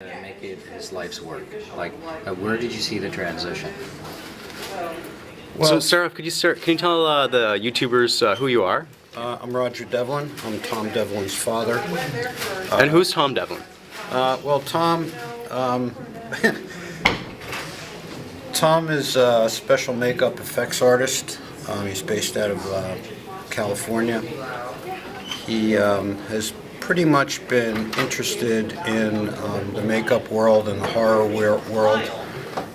Make it his life's work? Like, where did you see the transition? Well, so, Sarah, can you tell the YouTubers who you are? I'm Roger Devlin. I'm Tom Devlin's father. And who's Tom Devlin? Well, Tom, Tom is a special makeup effects artist. He's based out of California. He has pretty much been interested in the makeup world and the horror world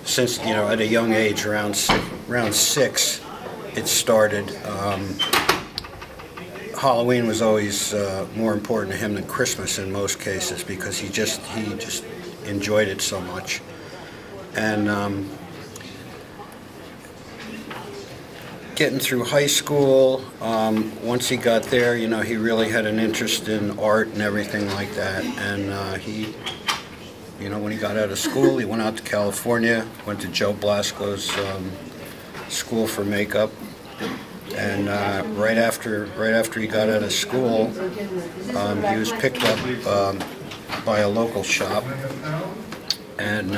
since, at a young age, around six, it started. Halloween was always more important to him than Christmas in most cases because he just enjoyed it so much. And getting through high school, once he got there, he really had an interest in art and everything like that. And he, when he got out of school, he went out to California, went to Joe Blasco's school for makeup. And right after he got out of school, he was picked up by a local shop, and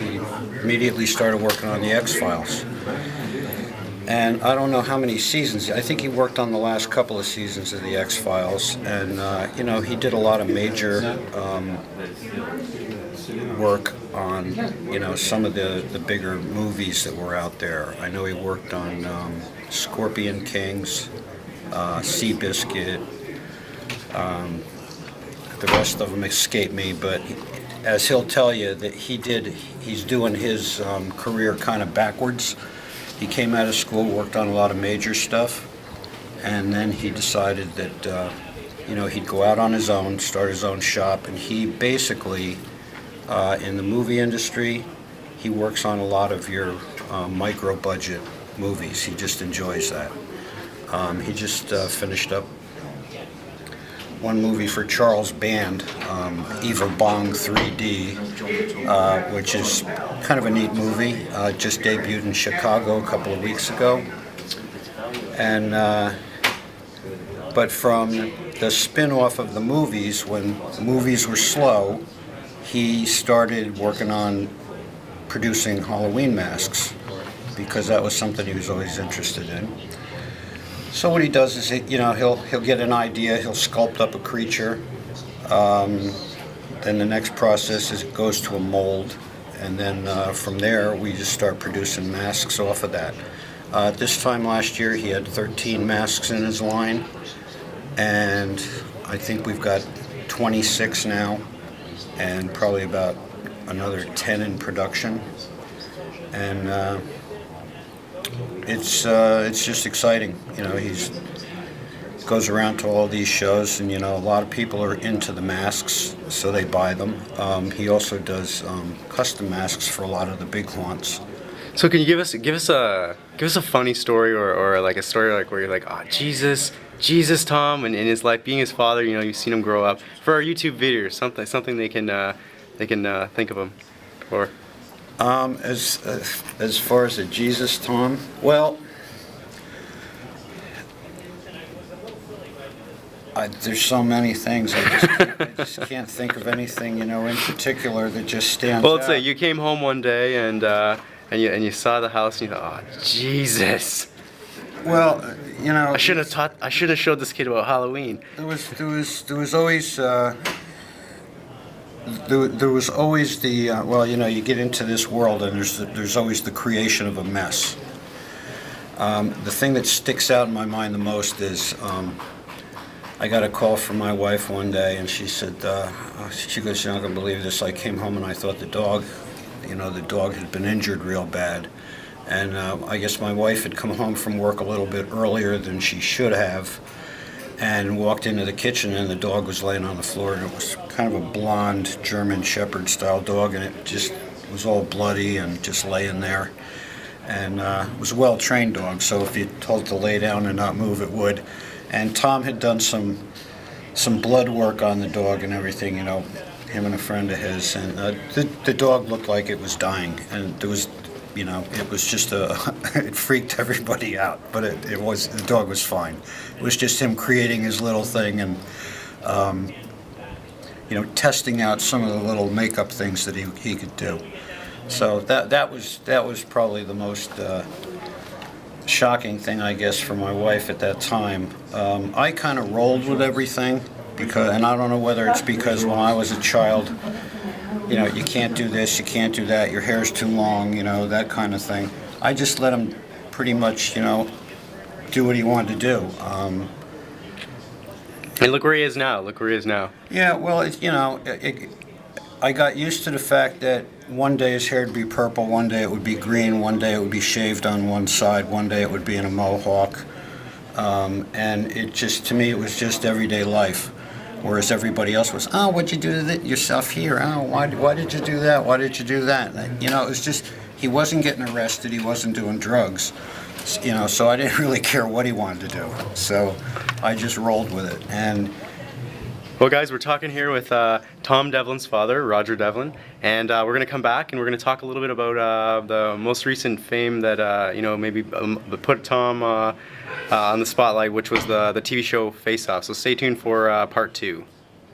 he immediately started working on the X-Files. And I don't know how many seasons. I think he worked on the last couple of seasons of the X-Files, and he did a lot of major work on some of the bigger movies that were out there. I know he worked on Scorpion Kings, Seabiscuit. The rest of them escape me, but as he'll tell you, that he's doing his career kind of backwards. He came out of school, worked on a lot of major stuff, and then he decided that he'd go out on his own, start his own shop, and he basically, in the movie industry, he works on a lot of your micro-budget movies. He just enjoys that. He just finished up one movie for Charles Band, Eva Bong 3D, which is kind of a neat movie. Just debuted in Chicago a couple of weeks ago. And but from the spin-off of the movies, when movies were slow, he started working on producing Halloween masks because that was something he was always interested in. So what he does is, he'll get an idea, he'll sculpt up a creature. Then the next process is it goes to a mold, and then from there we just start producing masks off of that. This time last year he had 13 masks in his line, and I think we've got 26 now, and probably about another 10 in production. And it's just exciting. He goes around to all these shows, and a lot of people are into the masks, so they buy them. He also does custom masks for a lot of the big haunts. So can you give us a funny story or like a story like where you're like, oh Jesus Tom, and in his life being his father, you've seen him grow up, for our YouTube video, something they can think of him for. As far as a Jesus Tom, well, there's so many things. I just can't think of anything, in particular that just stands out. Well, let's say you came home one day and you saw the house and you thought, oh Jesus. Well, I should have showed this kid about Halloween. There was always. There was always the you get into this world and there's always the creation of a mess. The thing that sticks out in my mind the most is I got a call from my wife one day, and she said, she goes, "You're not gonna believe this. I came home and I thought the dog had been injured real bad." And I guess my wife had come home from work a little bit earlier than she should have, and walked into the kitchen, and the dog was laying on the floor, and it was kind of a blonde German Shepherd style dog, and it just was all bloody and just laying there. And it was a well-trained dog, so if you told it to lay down and not move, it would. And Tom had done some blood work on the dog and everything, him and a friend of his, and the dog looked like it was dying, and there was, it was just it freaked everybody out, but the dog was fine. It was just him creating his little thing, and testing out some of the little makeup things that he could do. So that was probably the most shocking thing, I guess, for my wife at that time. I kind of rolled with everything and I don't know whether it's because when I was a child, you can't do this, you can't do that, your hair's too long, that kind of thing. I just let him pretty much, do what he wanted to do. And look where he is now. Look where he is now. Yeah, well, I got used to the fact that one day his hair would be purple, one day it would be green, one day it would be shaved on one side, one day it would be in a mohawk. And to me, it was just everyday life. Whereas everybody else was, oh, what'd you do to yourself here? Oh, why did you do that? Why did you do that? It was just, he wasn't getting arrested, he wasn't doing drugs. So I didn't really care what he wanted to do. So I just rolled with it. And well, guys, we're talking here with Tom Devlin's father, Roger Devlin, and we're going to come back and we're going to talk a little bit about the most recent fame that maybe put Tom on the spotlight, which was the TV show Face Off. So stay tuned for part 2.